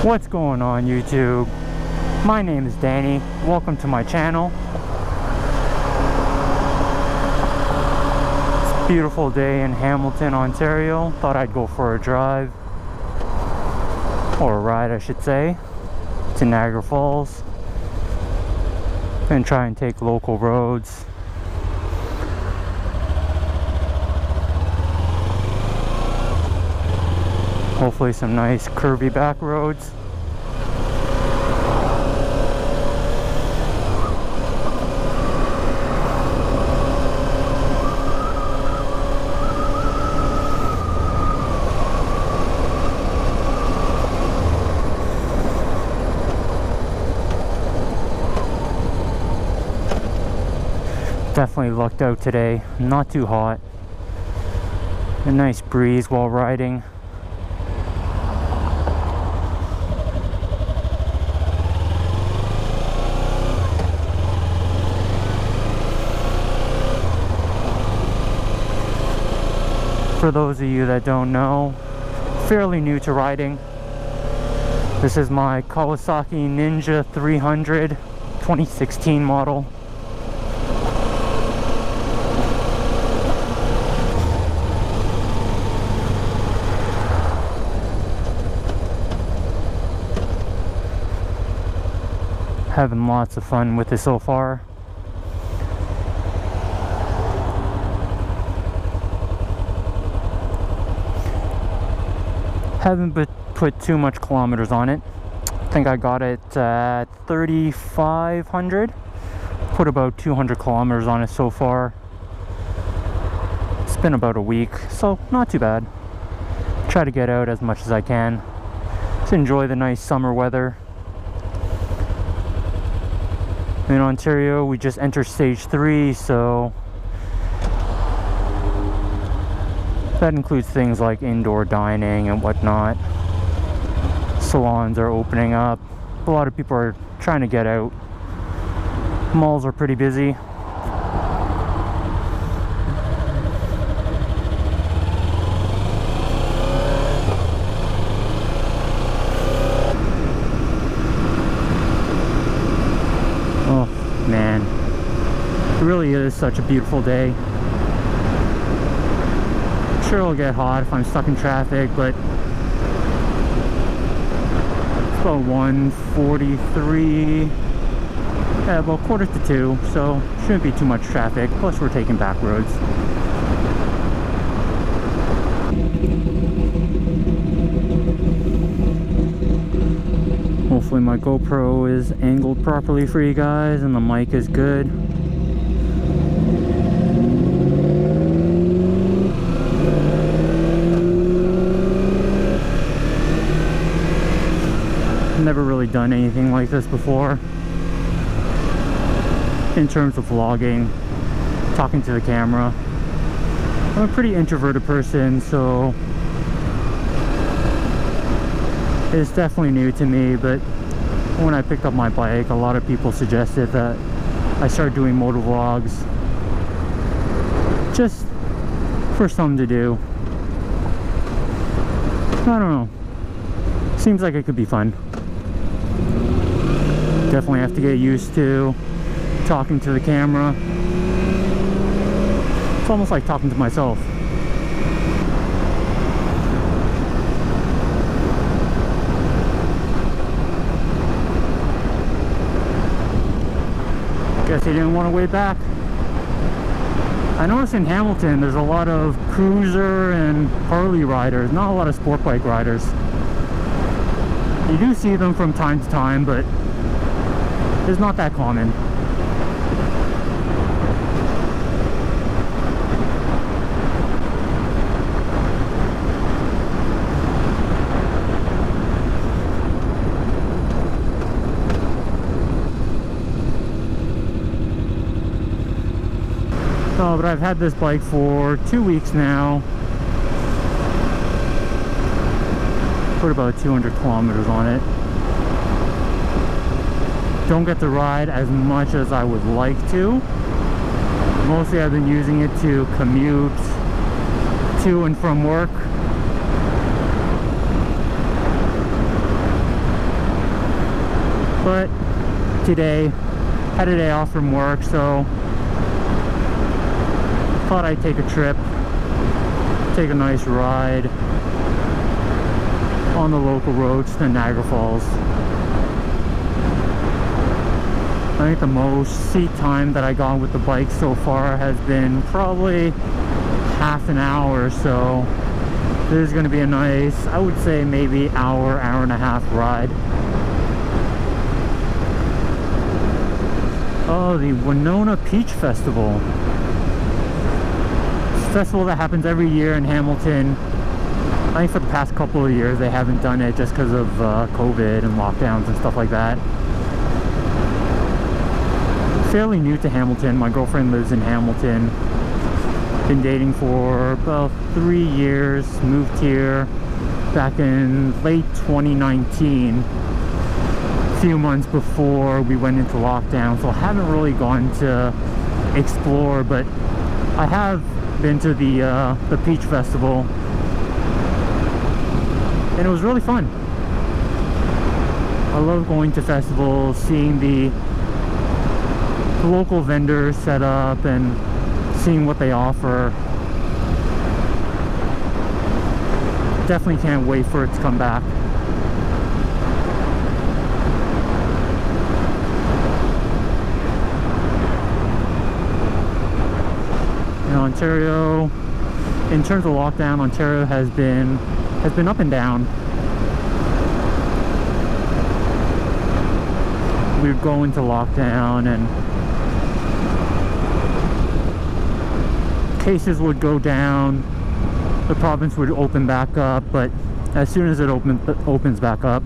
What's going on, YouTube? My name is Danny. Welcome to my channel. It's a beautiful day in Hamilton, Ontario. Thought I'd go for a drive, or a ride I should say, to Niagara Falls and try and take local roads. Hopefully some nice curvy back roads. Definitely lucked out today. Not too hot. A nice breeze while riding. For those of you that don't know, fairly new to riding. This is my Kawasaki Ninja 300 2016 model. Having lots of fun with it so far. Haven't put too much kilometers on it. I think I got it at 3,500. Put about 200 kilometers on it so far. It's been about a week, so not too bad. Try to get out as much as I can to enjoy the nice summer weather. In Ontario, we just entered stage 3, so that includes things like indoor dining and whatnot. Salons are opening up. A lot of people are trying to get out. Malls are pretty busy. Oh man, it really is such a beautiful day. Sure, it'll get hot if I'm stuck in traffic, but it's about 1:43, yeah, about 1:45, so shouldn't be too much traffic. Plus we're taking back roads. Hopefully my GoPro is angled properly for you guys and the mic is good. Never really done anything like this before in terms of vlogging, talking to the camera. I'm a pretty introverted person, so it's definitely new to me, but when I picked up my bike, a lot of people suggested that I start doing motovlogs just for something to do. I don't know, seems like it could be fun. Definitely have to get used to talking to the camera. It's almost like talking to myself. Guess he didn't want to wait back. I noticed in Hamilton there's a lot of cruiser and Harley riders, not a lot of sport bike riders. You do see them from time to time, but it's not that common. Oh, but I've had this bike for 2 weeks now. Put about 200 kilometers on it. Don't get to ride as much as I would like to. Mostly I've been using it to commute to and from work. today. Had a day off from work, so thought I'd take a trip, take a nice ride on the local roads to Niagara Falls. I think the most seat time that I got with the bike so far has been probably half an hour or so. This is going to be a nice, I would say maybe hour and a half ride. Oh, the Winona Peach Festival. It's a festival that happens every year in Hamilton. I think for the past couple of years they haven't done it just because of COVID and lockdowns and stuff like that. Fairly new to Hamilton. My girlfriend lives in Hamilton. Been dating for about 3 years. Moved here back in late 2019. A few months before we went into lockdown, so I haven't really gone to explore, but I have been to the Peach Festival, and it was really fun. I love going to festivals, seeing the local vendors set up and seeing what they offer. Definitely can't wait for it to come back. You know, Ontario, in terms of lockdown, Ontario has been up and down. We'd go into lockdown and cases would go down, the province would open back up, but as soon as it opens back up,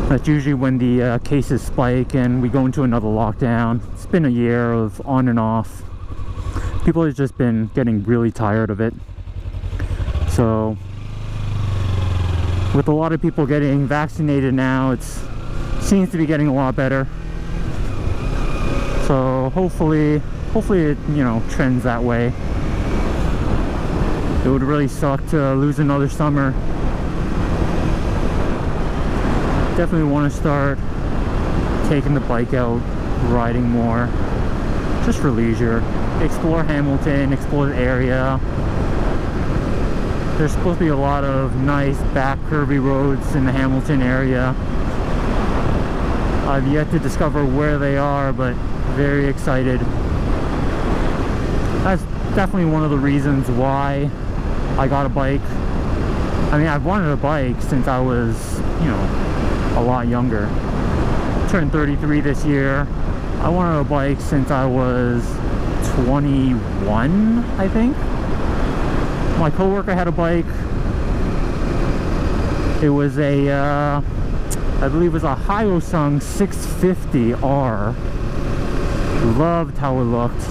that's usually when the cases spike and we go into another lockdown. It's been a year of on and off. People have just been getting really tired of it. So with a lot of people getting vaccinated now, it seems to be getting a lot better. So hopefully it, you know, trends that way. It would really suck to lose another summer. Definitely want to start taking the bike out, riding more, just for leisure. Explore Hamilton, explore the area. There's supposed to be a lot of nice back curvy roads in the Hamilton area. I've yet to discover where they are, but very excited. That's definitely one of the reasons why I got a bike. I mean, I've wanted a bike since I was, you know, a lot younger. Turned 33 this year. I wanted a bike since I was 21, I think. My coworker had a bike. It was a, I believe it was a Hyosung 650R. Loved how it looked.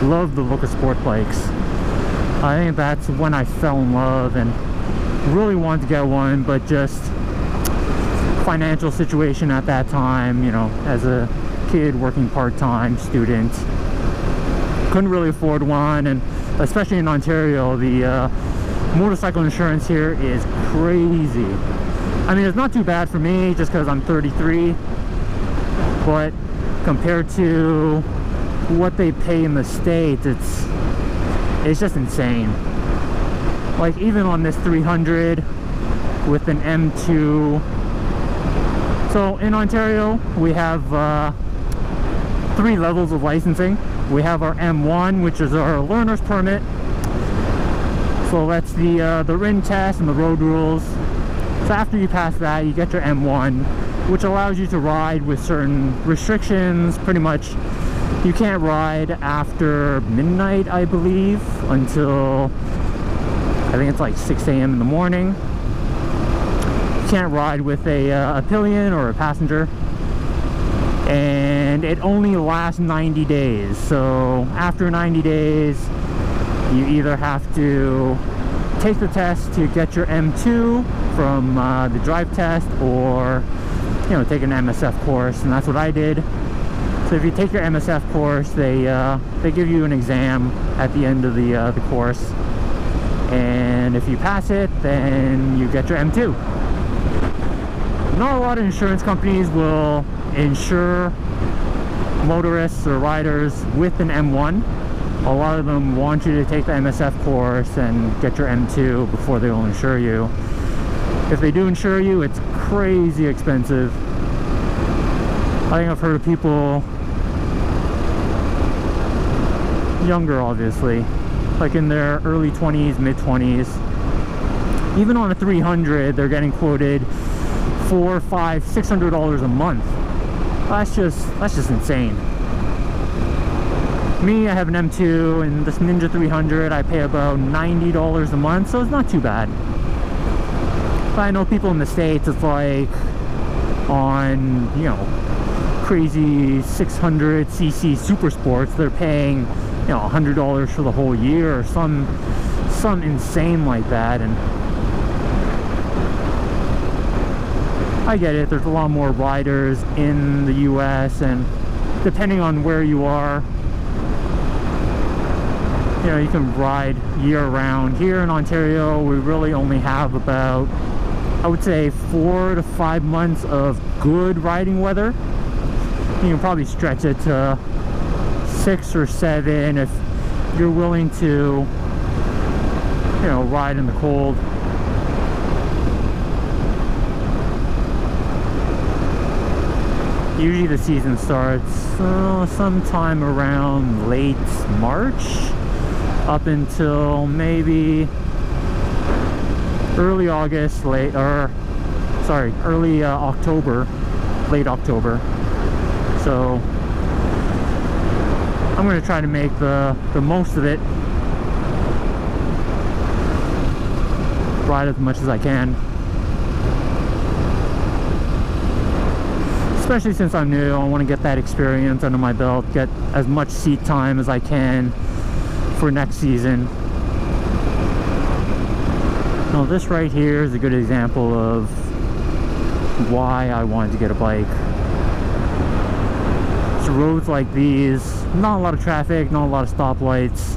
Loved the look of sport bikes. I think that's when I fell in love and really wanted to get one, but just financial situation at that time, you know, as a kid working part-time student, couldn't really afford one. And especially in Ontario, the motorcycle insurance here is crazy. I mean, it's not too bad for me just because I'm 33, but compared to what they pay in the States, it's just insane. Like even on this 300 with an M2. So in Ontario we have 3 levels of licensing. We have our M1, which is our learner's permit. So that's the written test and the road rules. So after you pass that, you get your M1, which allows you to ride with certain restrictions. Pretty much you can't ride after midnight, I believe, until I think it's like 6 a.m. in the morning. You can't ride with a pillion or a passenger. And it only lasts 90 days. So after 90 days, you either have to take the test to get your M2 from the drive test, or, you know, take an MSF course, and that's what I did. So if you take your MSF course, they give you an exam at the end of the course, and if you pass it, then you get your M2. not a lot of insurance companies will insure motorists or riders with an M1. A lot of them want you to take the MSF course and get your M2 before they will insure you. If they do insure you, it's crazy expensive. I think I've heard of people younger, obviously, like in their early 20s, mid 20s. Even on a 300, they're getting quoted $400, $500, $600 a month. That's just insane. Me, I have an M2 and this Ninja 300. I pay about $90 a month, so it's not too bad. But I know people in the States, it's like on, you know, crazy 600cc super sports, they're paying, you know, $100 for the whole year or some insane like that. And I get it, there's a lot more riders in the US, and depending on where you are, you know, you can ride year round. Here in Ontario, we really only have about, I would say, 4 to 5 months of good riding weather. You can probably stretch it to 6 or 7 if you're willing to, you know, ride in the cold. Usually the season starts sometime around late March up until maybe early August, early October, late October. So I'm going to try to make the most of it, ride as much as I can, especially since I'm new. I want to get that experience under my belt, get as much seat time as I can for next season. Now this right here is a good example of why I wanted to get a bike. So roads like these, not a lot of traffic, not a lot of stoplights,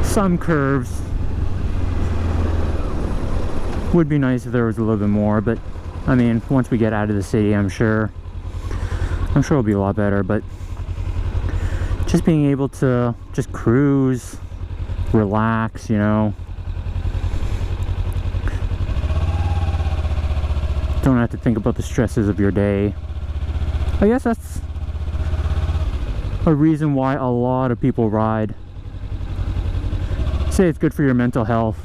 some curves. Would be nice if there was a little bit more, but I mean, once we get out of the city, I'm sure it'll be a lot better. But just being able to just cruise, relax, you know, don't have to think about the stresses of your day. I guess that's a reason why a lot of people ride. Say it's good for your mental health.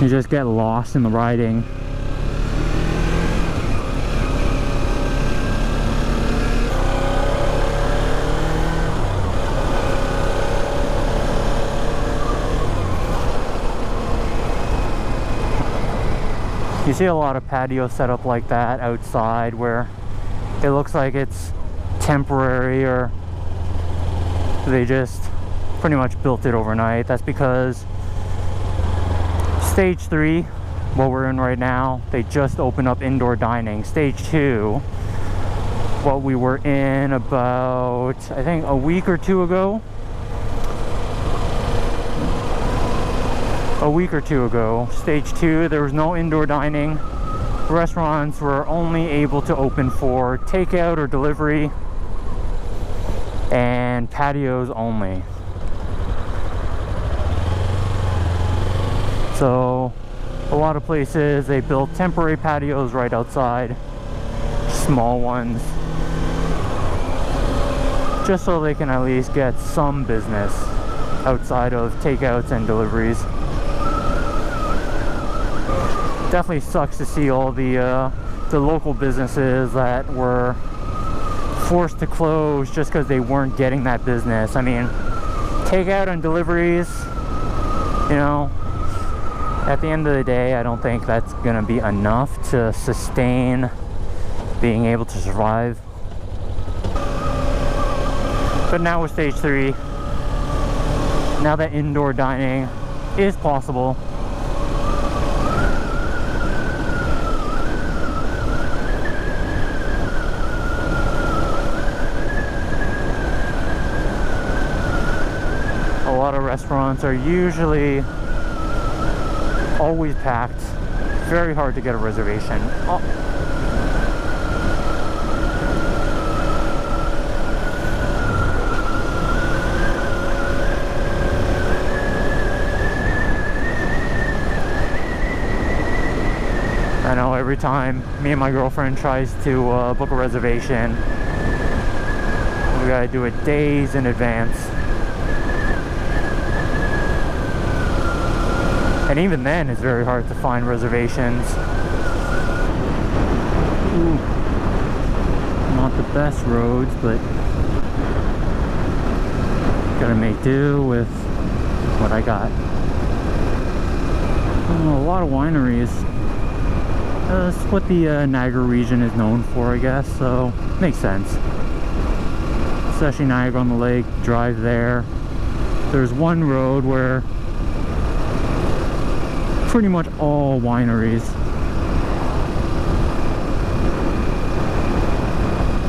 You just get lost in the riding. You see a lot of patios set up like that outside where it looks like it's temporary, or they just pretty much built it overnight. That's because Stage 3, what we're in right now, they just opened up indoor dining. Stage 2, what we were in about, I think, a week or two ago. Stage 2, there was no indoor dining. Restaurants were only able to open for takeout or delivery, and patios only. So a lot of places, they built temporary patios right outside, small ones, just so they can at least get some business outside of takeouts and deliveries. Definitely sucks to see all the local businesses that were forced to close just because they weren't getting that business. I mean, takeout and deliveries, you know, at the end of the day, I don't think that's gonna be enough to sustain being able to survive. But now with Stage 3, now that indoor dining is possible, a lot of restaurants are usually always packed. Very hard to get a reservation. Oh. I know every time me and my girlfriend tries to book a reservation, we gotta do it days in advance. And even then, it's very hard to find reservations. Ooh. Not the best roads, but gotta make do with what I got. Oh, a lot of wineries. That's what the Niagara region is known for, I guess, so makes sense. Especially Niagara-on-the-Lake, drive there. There's one road where pretty much all wineries.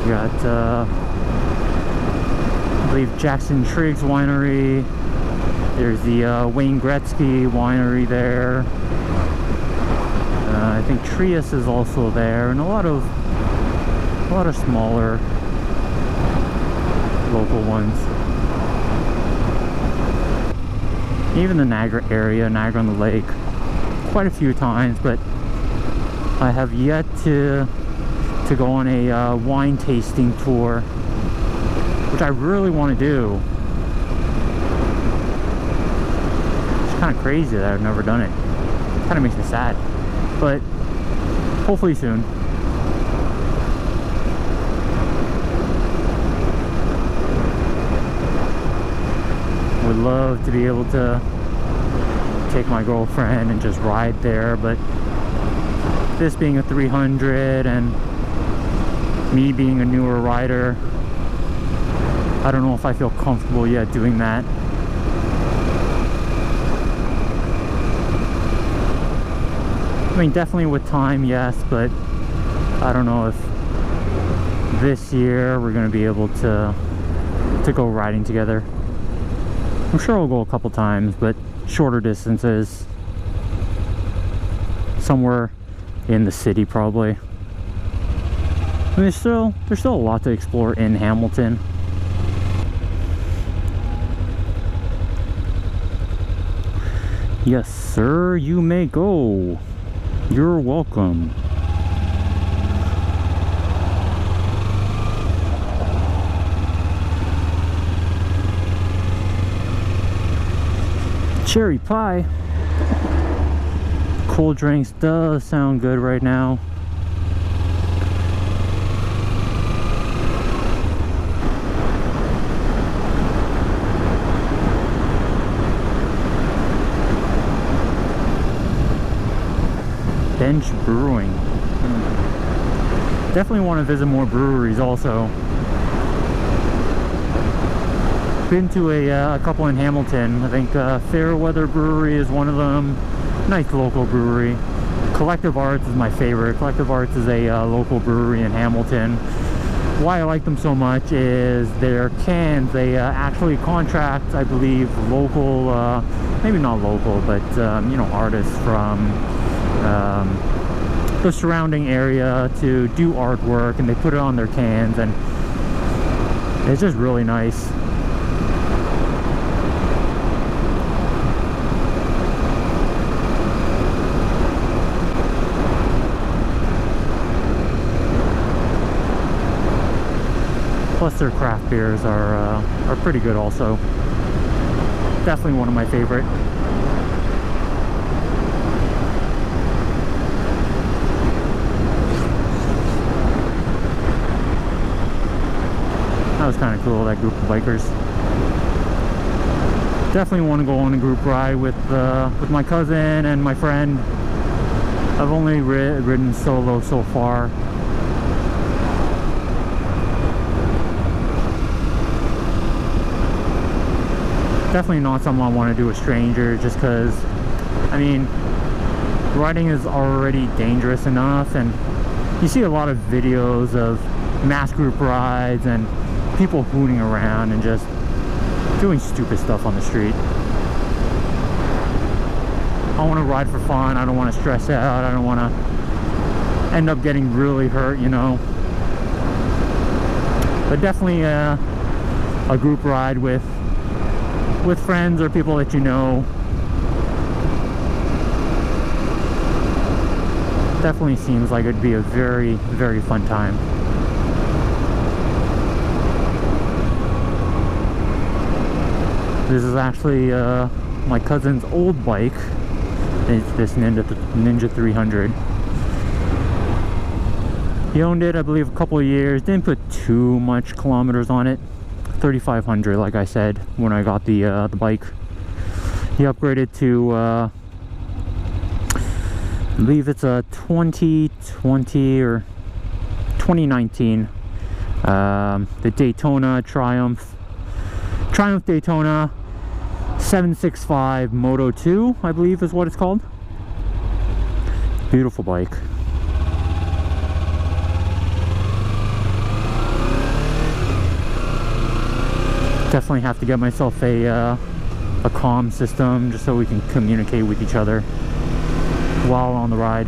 We got, I believe, Jackson Triggs Winery. There's the Wayne Gretzky Winery there. I think Trius is also there, and a lot of smaller local ones. Even the Niagara area, Niagara-on-the-Lake, quite a few times, but I have yet to go on a wine tasting tour, which I really want to do. It's kind of crazy that I've never done it. It kind of makes me sad. But hopefully soon. Would love to be able to take my girlfriend and just ride there, but this being a 300 and me being a newer rider, I don't know if I feel comfortable yet doing that. I mean, definitely with time, yes, but I don't know if this year we're going to be able to go riding together. I'm sure we'll go a couple times, but shorter distances. Somewhere in the city, probably. I mean, there's still a lot to explore in Hamilton. Yes, sir, you may go. You're welcome. Cherry pie. Cold drinks does sound good right now. Bench Brewing. Definitely want to visit more breweries also. Been to a couple in Hamilton. I think Fairweather Brewery is one of them. Nice local brewery. Collective Arts is my favorite. Collective Arts is a local brewery in Hamilton. Why I like them so much is their cans. They actually contract, I believe, local, maybe not local, but you know, artists from the surrounding area to do artwork, and they put it on their cans, and it's just really nice. Plus their craft beers are pretty good also. Definitely one of my favorite. That was kind of cool, that group of bikers. Definitely want to go on a group ride with my cousin and my friend. I've only ridden solo so far. Definitely not something I want to do with strangers, just because, I mean, riding is already dangerous enough, and you see a lot of videos of mass group rides and people hooning around and just doing stupid stuff on the street. I want to ride for fun. I don't want to stress out. I don't want to end up getting really hurt, you know. But definitely a group ride with friends or people that you know. Definitely seems like it'd be a very, very fun time. This is actually my cousin's old bike. It's this Ninja 300. He owned it, I believe, a couple of years. Didn't put too much kilometers on it. 3,500, like I said, when I got the bike. He upgraded to, I believe it's a 2020 or 2019. The Daytona Triumph Daytona 765 Moto 2, I believe is what it's called. Beautiful bike. Definitely have to get myself a comm system just so we can communicate with each other while on the ride.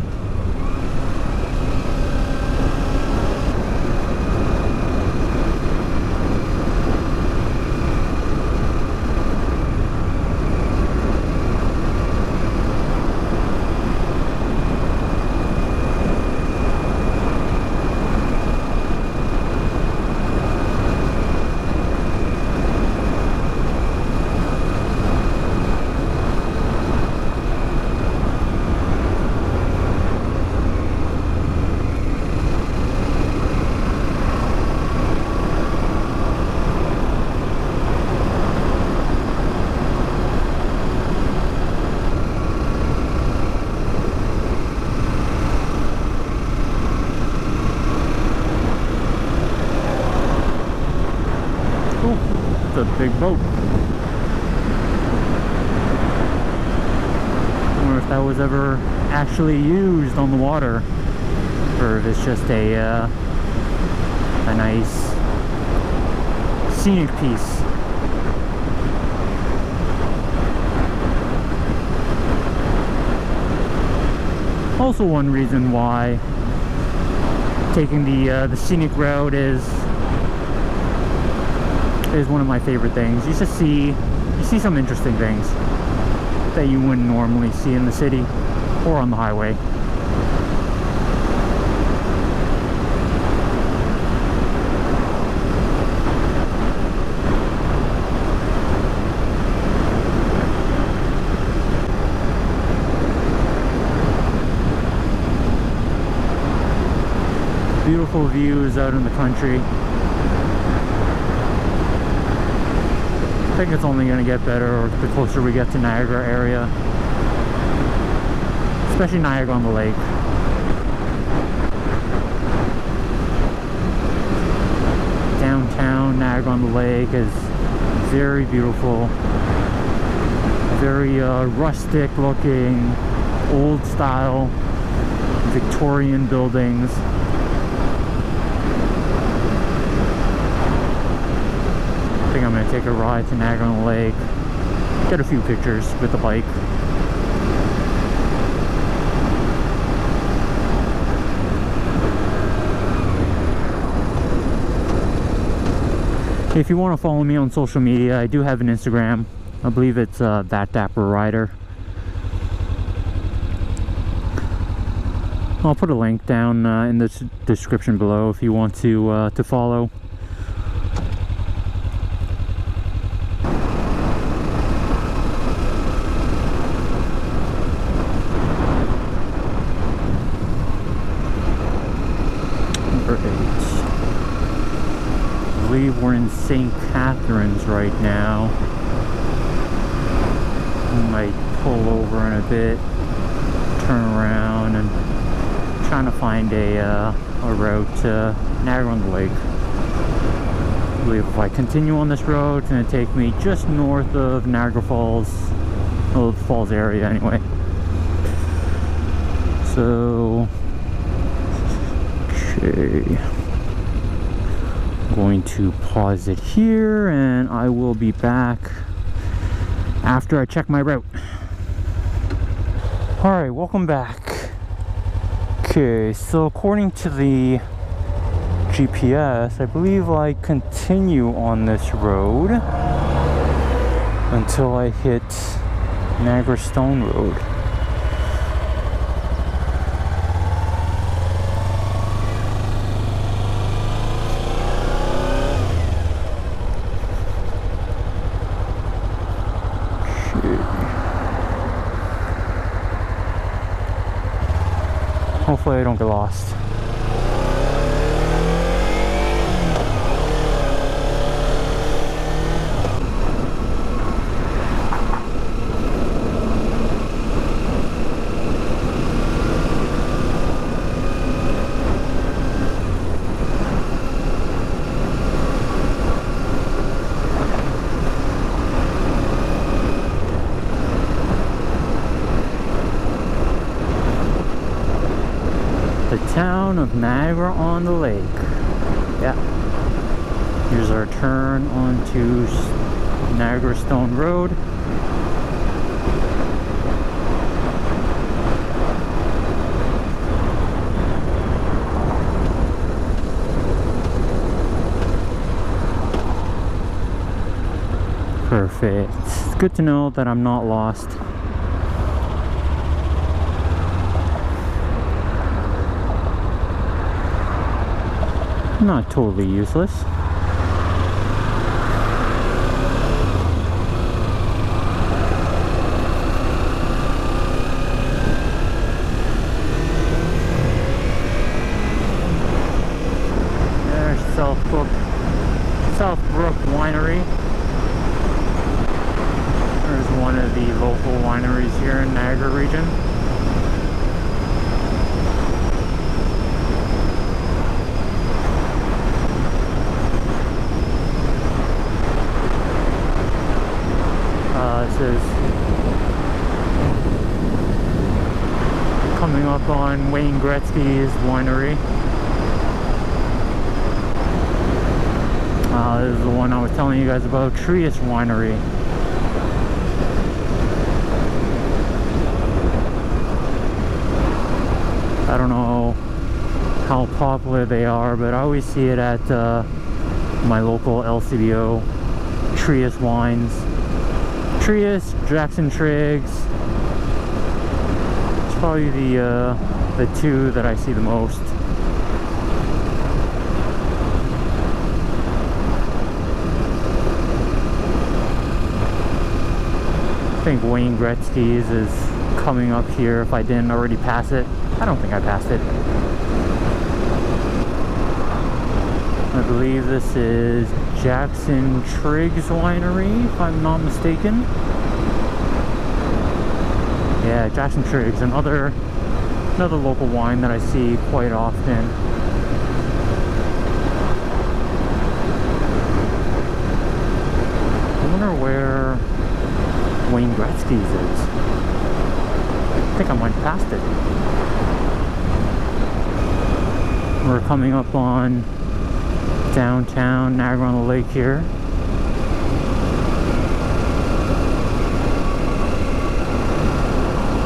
A big boat. I wonder if that was ever actually used on the water, or if it's just a nice scenic piece. Also, one reason why taking the scenic route is one of my favorite things. You see some interesting things that you wouldn't normally see in the city or on the highway. Beautiful views out in the country. I think it's only going to get better the closer we get to Niagara area, especially Niagara-on-the-Lake. Downtown Niagara-on-the-Lake is very beautiful, very rustic looking, old style, Victorian buildings. I think I'm going to take a ride to Niagara-on-the-Lake, get a few pictures with the bike. If you want to follow me on social media, I do have an Instagram. I believe it's That Dapper Rider. I'll put a link down in the description below if you want to follow. I believe we're in St. Catharines right now. We might pull over in a bit, turn around, and trying to find a route to Niagara-on-the-Lake. I believe if I continue on this road, it's going to take me just north of Niagara Falls, well, the Falls area anyway. So, okay. Going to pause it here and I will be back after I check my route. Alright, welcome back. Okay, so according to the GPS, I believe I continue on this road until I hit Niagara Stone Road. Hopefully I don't get lost. The town of Niagara-on-the-Lake. Yeah. Here's our turn onto Niagara Stone Road. Perfect. It's good to know that I'm not lost. Not totally useless. There's Southbrook Winery. There's one of the local wineries here in Niagara region. This is coming up on Wayne Gretzky's winery. This is the one I was telling you guys about, Trius Winery. I don't know how popular they are, but I always see it at my local LCBO, Trius Wines. Trius, Jackson Triggs. It's probably the two that I see the most. I think Wayne Gretzky's is coming up here if I didn't already pass it. I don't think I passed it. I believe this is Jackson Triggs Winery, if I'm not mistaken. Yeah, Jackson Triggs, another local wine that I see quite often. I wonder where Wayne Gretzky's is. I think I might have passed it. We're coming up on downtown Niagara-on-the-Lake here.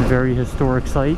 Very historic site.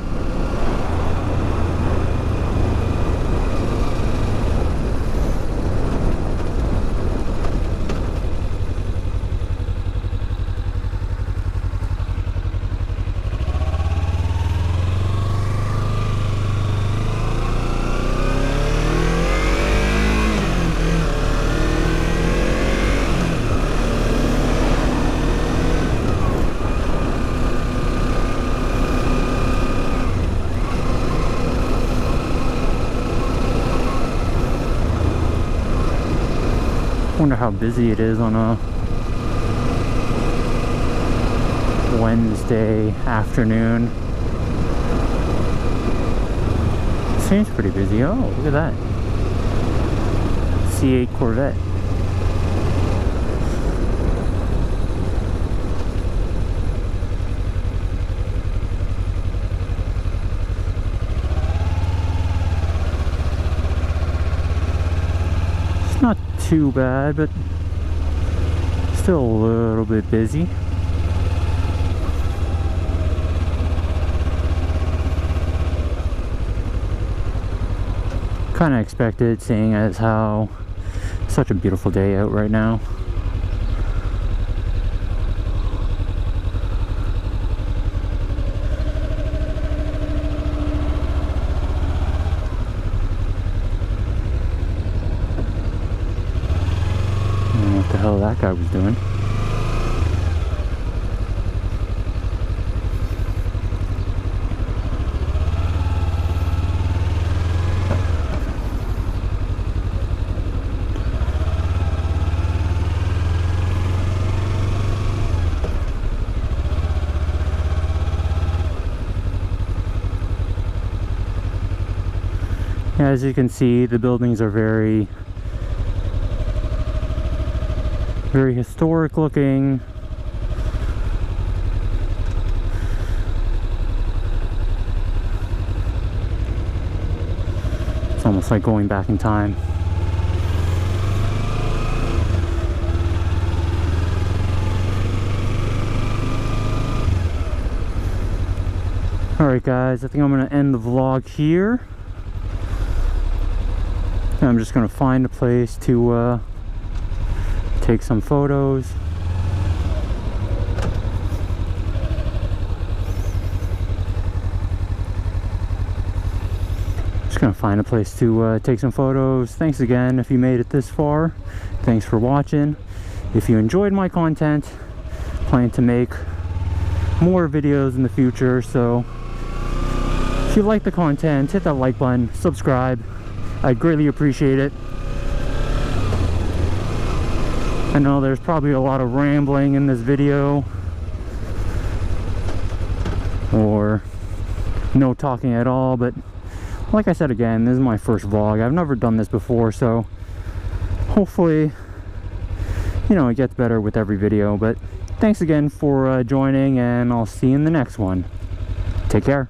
Wonder how busy it is on a Wednesday afternoon. Seems pretty busy. Oh, look at that. C8 Corvette. It's not too bad, but still a little bit busy. Kind of expected, seeing as how such a beautiful day out right now. I don't know what the hell that guy was doing. As you can see, the buildings are very historic looking. It's almost like going back in time. Alright guys, I think I'm going to end the vlog here. I'm just going to find a place to take some photos. Just going to find a place to take some photos. Thanks again if you made it this far. Thanks for watching. If you enjoyed my content, plan to make more videos in the future. So if you like the content, hit that like button, subscribe. I'd greatly appreciate it. I know there's probably a lot of rambling in this video, or no talking at all, but like I said again, this is my first vlog. I've never done this before, so hopefully, you know, it gets better with every video. But thanks again for joining, and I'll see you in the next one. Take care.